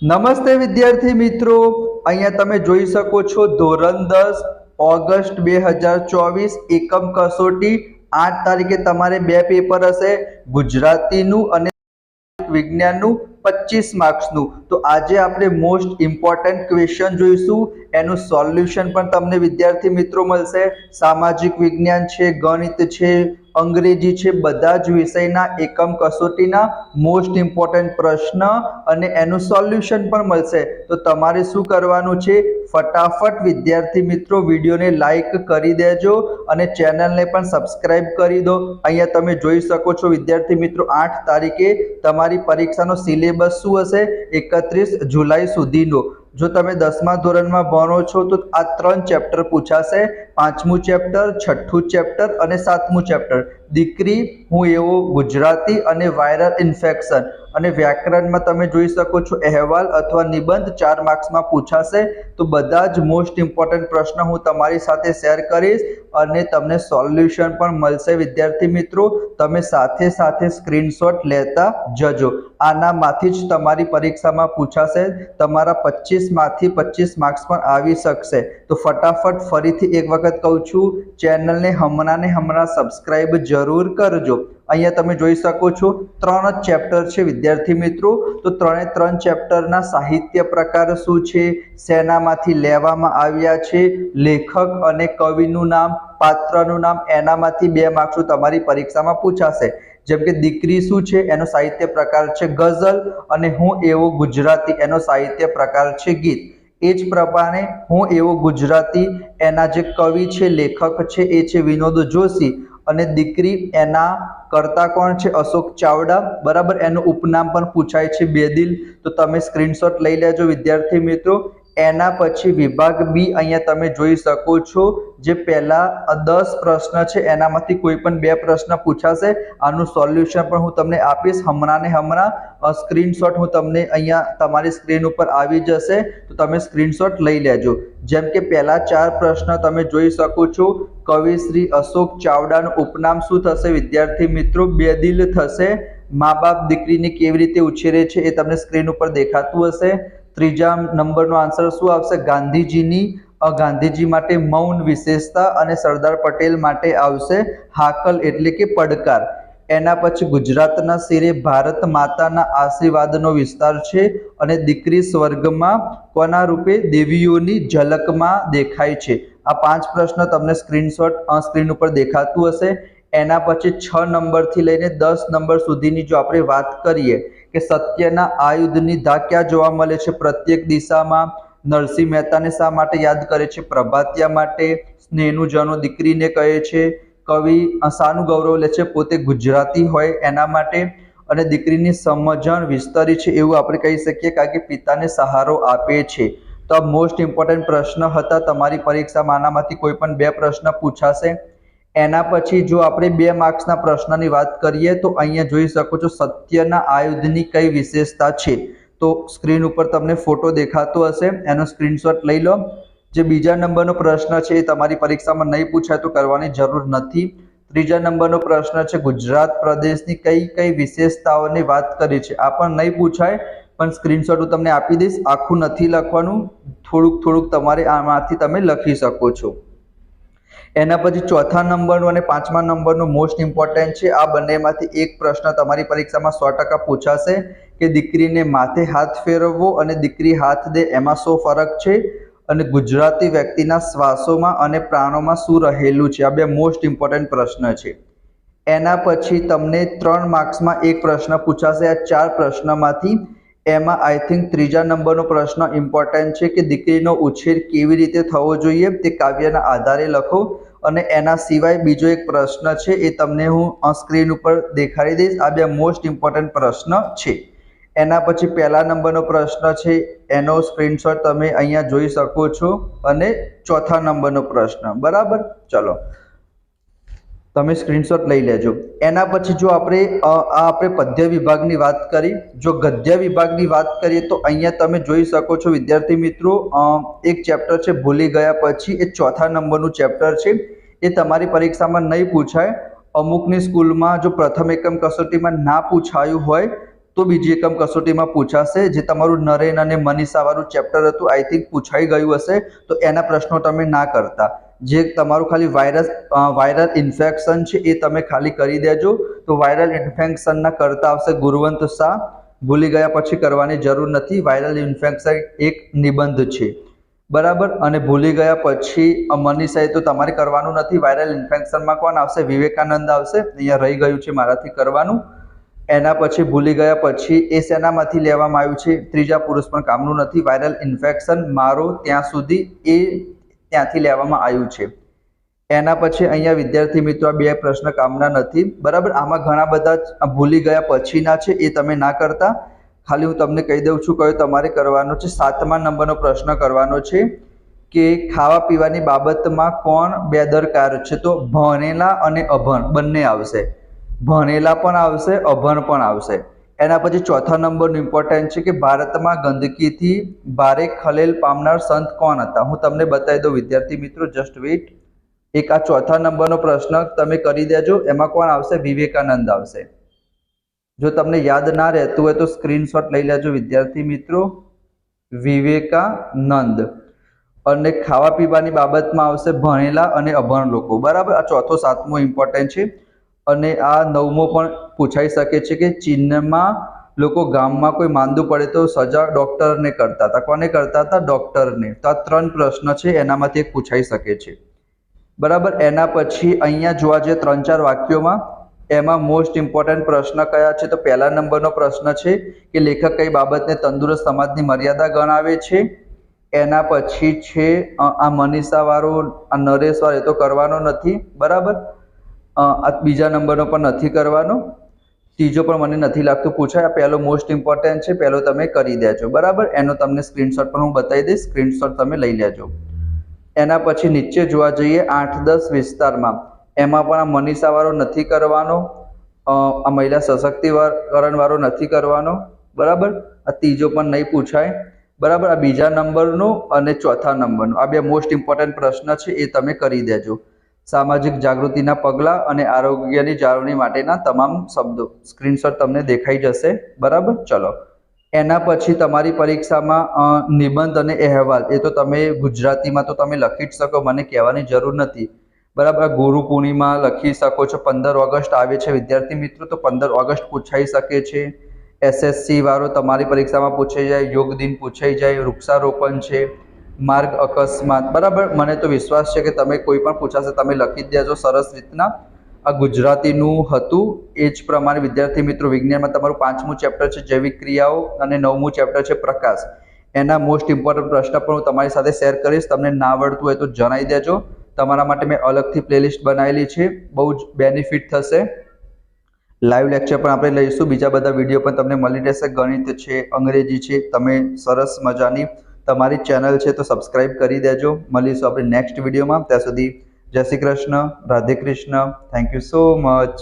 નમસ્તે વિદ્યાર્થી મિત્રો, અહીંયા તમે જોઈ શકો છો ધોરણ 10 ઓગસ્ટ 2024 એકમ કસોટી 8 તારીખે તમારે બે પેપર હશે, ગુજરાતીનું અને વિજ્ઞાનનું 25 માર્ક્સનું। તો આજે આપણે મોસ્ટ ઇમ્પોર્ટન્ટ ક્વેશ્ચન જોઈશું, એનું સોલ્યુશન પણ તમને વિદ્યાર્થી મિત્રો મળશે। સામાજિક વિજ્ઞાન છે, ગણિત છે, અંગ્રેજી છે, બધા જ વિષયના એકમ કસોટીના મોસ્ટ ઇમ્પોર્ટન્ટ પ્રશ્ન અને એનું સોલ્યુશન પણ મળશે। તો તમારે શું કરવાનું છે, ફટાફટ વિદ્યાર્થી મિત્રો વિડીયોને લાઈક કરી દેજો અને ચેનલને પણ સબસ્ક્રાઇબ કરી દો। અહીંયા તમે જોઈ શકો છો વિદ્યાર્થી મિત્રો 8 તારીખે તમારી પરીક્ષાનો સિલેબસ શું હશે, 31 જુલાઈ સુધીનો। જો તમે 10મા ધોરણમાં ભણો છો તો આ 3 ચેપ્ટર પૂછાશે, 5મું ચેપ્ટર, 6ઠું ચેપ્ટર અને 7મું ચેપ્ટર। દીકરી, હું એવો, ગુજરાતી અને વાયરલ ઇન્ફેક્શન અને વ્યાકરણમાં તમે જોઈ શકો છો અહેવાલ અથવા નિબંધ 4 માર્ક્સમાં પૂછાશે। તો બધા જ મોસ્ટ ઇમ્પોર્ટન્ટ પ્રશ્ન હું તમારી સાથે શેર કરીશ અને તમને સોલ્યુશન પણ મળશે વિદ્યાર્થી મિત્રો। તમે સાથે સાથે સ્ક્રીનશોટ લેતા જજો, આનામાંથી જ તમારી પરીક્ષામાં પૂછાશે। તમારા 25 માંથી 25 માર્ક્સ પણ આવી શકશે। તો ફટાફટ ફરીથી એક વખત કહું છું, ચેનલને હમણાં સબસ્ક્રાઇબ જરૂર કરજો। અહીંયા તમે જોઈ શકો છો 3 જ ચેપ્ટર છે વિદ્યાર્થી મિત્રો। તો 3 ચેપ્ટરના સાહિત્ય પ્રકાર શું છે, શેનામાંથી લેવામાં આવ્યા છે, લેખક અને કવિનું નામ, પાત્રનું નામ, એનામાંથી 2 માર્ક્સ તમારી પરીક્ષામાં પૂછાશે। જેમ કે દીકરી શું છે, એનો સાહિત્ય પ્રકાર છે ગઝલ અને હું એવો ગુજરાતી એનો સાહિત્ય પ્રકાર છે ગીત। એ જ પ્રમાણે હું એવો ગુજરાતી એના જે કવિ છે, લેખક છે એ છે વિનોદ જોશી અને દીકરી એના કરતા કોણ છે, અશોક ચાવડા, બરાબર। એનું ઉપનામ પણ પૂછાય છે બેદિલ। તો તમે સ્ક્રીનશોટ લઈ લેજો વિદ્યાર્થી મિત્રો। એના પછી વિભાગ બી અહીંયા તમે જોઈ શકો છો, જે પહેલા 10 પ્રશ્ન છે એનામાંથી કોઈ પણ 2 પ્રશ્ન પૂછાશે। આનું સોલ્યુશન પણ હું તમને આપીશ હમણાં સ્ક્રીનશોટ હું તમને અહીંયા તમારી સ્ક્રીન ઉપર આવી જશે, તો તમે સ્ક્રીનશોટ લઈ લેજો। જેમ કે પહેલા 4 પ્રશ્ન તમે જોઈ શકો છો, કવિ શ્રી અશોક ચાવડાનું ઉપનામ શું થશે વિદ્યાર્થી મિત્રો, બેદિલ થશે। મા બાપ દીકરીને કેવી રીતે ઉછેરે છે એ તમને સ્ક્રીન ઉપર દેખાતું હશે। ત્રીજા નંબરનો આન્સર શું આવશે, ગાંધીજી માટે મૌન વિશેષતા અને સરદાર પટેલ માટે આવશે હાકલ એટલે કે પડકાર। એના પછી ગુજરાતના શિરે ભારત માતાના આશીર્વાદનો વિસ્તાર છે અને દીકરી સ્વર્ગમાં કોના રૂપે, દેવીઓની ઝલકમાં દેખાય છે। આ 5 પ્રશ્ન તમને સ્ક્રીન ઉપર દેખાતું હશે। એના પછી 6 નંબરથી લઈને 10 નંબર સુધીની જો આપણે વાત કરીએ કે સત્યના આયુધની ધા ક્યાં જોવા મળે છે, પ્રત્યેક દિશામાં। નરસિંહ મહેતાને શા માટે યાદ કરે છે, પ્રભાતિયા માટે। સ્નેહનું જનો દીકરીને કહે છે। કવિ શાનું ગૌરવ લે છે, પોતે ગુજરાતી હોય એના માટે। અને દીકરીની સમજણ વિસ્તરી છે એવું આપણે કહી શકીએ, કારણ કે પિતાને સહારો આપે છે। તો આ મોસ્ટ ઇમ્પોર્ટન્ટ પ્રશ્ન હતા તમારી પરીક્ષામાં, આનામાંથી કોઈ પણ 2 પ્રશ્ન પૂછાશે। એના પછી જો આપણે 2 માર્ક્સના પ્રશ્નની વાત કરીએ તો અહીંયા જોઈ શકો છો, સત્યના આયુધની કઈ વિશેષતા છે। તો સ્ક્રીન ઉપર તમને ફોટો દેખાતો હશે, એનો સ્ક્રીનશોટ લઈ લો। જે બીજા નંબરનો પ્રશ્ન છે એ તમારી પરીક્ષામાં નહીં પૂછાય તો કરવાની જરૂર નથી। ત્રીજા નંબરનો પ્રશ્ન છે, ગુજરાત પ્રદેશની કઈ વિશેષતાઓની વાત કરી છે, આ પણ નહીં પૂછાય, પણ સ્ક્રીનશોટ હું તમને આપી દઈશ। આખું નથી લખવાનું, થોડુંક તમારે આમાંથી તમે લખી શકો છો। એના પછી 4થા નંબરનું અને 5મા નંબરનું મોસ્ટ ઇમ્પોર્ટન્ટ છે। આ બંનેમાંથી એક પ્રશ્ન તમારી પરીક્ષામાં 100% પૂછાશે કે દીકરીને માથે હાથ ફેરવવો અને દીકરી હાથ દે એમાં શું ફરક છે, અને ગુજરાતી વ્યક્તિના શ્વાસોમાં અને પ્રાણોમાં શું રહેલું છે। આ 2 મોસ્ટ ઇમ્પોર્ટન્ટ પ્રશ્ન છે। એના પછી તમને 3 માર્ક્સમાં એક પ્રશ્ન પૂછાશે આ 4 પ્રશ્નમાંથી। એમાં આઈ થિંક ત્રીજા નંબરનો પ્રશ્ન ઇમ્પોર્ટન્ટ છે કે દીકરીનો ઉછેર કેવી રીતે થવો જોઈએ તે કાવ્યના આધારે લખો। અને એના સિવાય બીજો એક પ્રશ્ન છે એ તમને હું સ્ક્રીન ઉપર દેખાડી દઈશ। આ 2 મોસ્ટ ઇમ્પોર્ટન્ટ પ્રશ્ન છે। એના પછી પહેલા નંબરનો પ્રશ્ન છે એનો સ્ક્રીનશોટ તમે અહીંયા જોઈ શકો છો અને 4થા નંબરનો પ્રશ્ન, બરાબર। ચલો તમે સ્ક્રીનશોટ લઈ લેજો। એના પછી જો આપણે પદ્ય વિભાગની વાત કરી, જો ગદ્ય વિભાગની વાત કરીએ તો અહીંયા તમે જોઈ શકો છો વિદ્યાર્થી મિત્રો, એક ચેપ્ટર છે ભૂલી ગયા પછી, એ 4થા નંબરનું ચેપ્ટર છે। એ તમારી પરીક્ષામાં નહીં પૂછાય। અમુકની સ્કૂલમાં જો પ્રથમ એકમ કસોટીમાં ના પૂછાયું હોય તો બીજી એકમ કસોટીમાં પૂછાશે. જે તમારું નરેન અને મનીષાવાળું ચેપ્ટર હતું, આઈ થિંક પૂછાઈ ગયું હશે, તો એના પ્રશ્નો તમે ના કરતા. જે તમારું ખાલી વાયરલ ઇન્ફેક્શન છે એ તમે ખાલી કરી દેજો. તો વાયરલ ઇન્ફેક્શનના કરતા આવશે ગુરવંત શાહ. ભૂલી ગયા પછી કરવાની જરૂર નથી. વાયરલ ઇન્ફેક્શન એક નિબંધ છે, બરાબર. અને ભૂલી ગયા પછી મનીષાએ તો તમારે કરવાનું નથી. વાયરલ ઇન્ફેક્શનમાં કોણ આવશે? વિવેકાનંદ આવશે. અહીંયા રહી ગયું છે મારાથી કરવાનું. એના પછી ભૂલી ગયા પછી એ શેનામાંથી લેવામાં આવ્યું છે? ત્રીજા પુરુષ પણ કામનું નથી. વાયરલ ઇન્ફેક્શન મારો ત્યાં સુધી એ ત્યાંથી લેવામાં આવ્યું છે. એના પછી અહીંયા વિદ્યાર્થી મિત્રો આ 2 પ્રશ્ન કામના નથી, બરાબર. આમાં ઘણા બધા ભૂલી ગયા પછીના છે, એ તમે ના કરતા. ખાલી હું તમને કહી દઉં છું કયો તમારે કરવાનો છે. 7મા નંબરનો પ્રશ્ન કરવાનો છે કે ખાવા પીવાની બાબતમાં કોણ બેદરકાર છે? તો ભણેલા અને અભણ બંને આવશે. ભણેલા પણ આવશે, અભણ પણ આવશે. એના પછી 4થા નંબરનું ઇમ્પોર્ટન્ટ છે કે ભારતમાં ગંદકીથી ભારે ખલેલ પામનાર સંત કોણ હતા? હું તમને બતાવી દઉં વિદ્યાર્થી મિત્રો, જસ્ટ વેઇટ. એક આ 4થા નંબરનો પ્રશ્ન તમે કરી દેજો. એમાં કોણ આવશે? વિવેકાનંદ આવશે. જો તમને યાદ ના રહેતું હોય તો સ્ક્રીનશોટ લઈ લેજો વિદ્યાર્થી મિત્રો. વિવેકાનંદ. અને ખાવા પીવાની બાબતમાં આવશે ભણેલા અને અભણ લોકો, બરાબર. આ 4થો 7મો ઇમ્પોર્ટન્ટ છે. અને આ 9મો પણ પૂછાઈ શકે છે કે ચીનમાં લોકો ગામમાં કોઈ માંદું પડે તો સજા ડોક્ટરને કરતા હતા. કોને કરતા હતા? ડોક્ટરને. તો આ 3 પ્રશ્ન છે, એનામાંથી એક પૂછાઈ શકે છે, બરાબર. એના પછી અહીંયા જોવા જઈએ 3-4 વાક્યોમાં, એમાં મોસ્ટ ઇમ્પોર્ટન્ટ પ્રશ્ન કયા છે? તો પહેલા નંબરનો પ્રશ્ન છે કે લેખક કઈ બાબતને તંદુરસ્ત સમાજની મર્યાદા ગણાવે છે? એના પછી છે આ મનીષાવાળો, આ નરેશવાળો એ તો કરવાનો નથી, બરાબર. આ બીજા નંબરનો પણ નથી કરવાનો. ત્રીજો પણ મને નથી લાગતું પૂછાય. આ પહેલો મોસ્ટ ઇમ્પોર્ટન્ટ છે, પહેલો તમે કરી દેજો, બરાબર. એનો તમને સ્ક્રીનશોટ પણ હું બતાવી દઈશ, સ્ક્રીનશોટ તમે લઈ લેજો. એના પછી નીચે જોવા જઈએ 8-10 વિસ્તારમાં, એમાં પણ આ મનીષાવાળો નથી કરવાનો, આ મહિલા સશક્તિકરણ વાળો નથી કરવાનો, બરાબર. આ ત્રીજો પણ નહીં પૂછાય, બરાબર. આ બીજા નંબરનું અને 4થા નંબરનું આ 2 મોસ્ટ ઇમ્પોર્ટન્ટ પ્રશ્ન છે, એ તમે કરી દેજો. સામાજિક જાગૃતિના પગલાં અને આરોગ્યની જાળવણી માટેના તમામ શબ્દો. સ્ક્રીનશોટ તમને દેખાઈ જશે, બરાબર. ચલો, એના પછી તમારી પરીક્ષામાં નિબંધ અને અહેવાલ, એ તો તમે ગુજરાતીમાં તો તમે લખી જ શકો, મને કહેવાની જરૂર નથી, બરાબર. ગુરુ પૂર્ણિમા લખી શકો છો. 15 ઓગસ્ટ આવે છે વિદ્યાર્થી મિત્રો, તો 15 ઓગસ્ટ પૂછાઈ શકે છે. SSC વાળો તમારી પરીક્ષામાં પૂછાઈ જાય. યોગ દિન પૂછાઈ જાય. વૃક્ષારોપણ છે. માર્ગ અકસ્માત, બરાબર. મને તો વિશ્વાસ છે કે તમે કોઈ પણ પૂછાશે તમે લખી જ દેજો સરસ રીતના. આ ગુજરાતીનું હતું. એ જ પ્રમાણે વિદ્યાર્થી મિત્રો વિજ્ઞાનમાં તમારું 5મું ચેપ્ટર છે જૈવિક ક્રિયાઓ અને 9મું ચેપ્ટર છે પ્રકાશ. એના મોસ્ટ ઇમ્પોર્ટન્ટ પ્રશ્ન પણ હું તમારી સાથે શેર કરીશ. તમને ના આવડતું હોય તો જણાવી દેજો. તમારા માટે મેં અલગથી પ્લેલિસ્ટ બનાવેલી છે, બહુ જ બેનિફિટ થશે. લાઈવ લેક્ચર પણ આપણે લઈશું. બીજા બધા વિડીયો પણ તમને મળી રહેશે. ગણિત છે, અંગ્રેજી છે. તમે સરસ મજાની તમારી ચેનલ છે તો સબસ્ક્રાઇબ કરી દેજો. મળીશું આપણે નેક્સ્ટ વિડીયોમાં. ત્યાં સુધી જય Shri Krishna, Radhe Krishna. Thank you so much.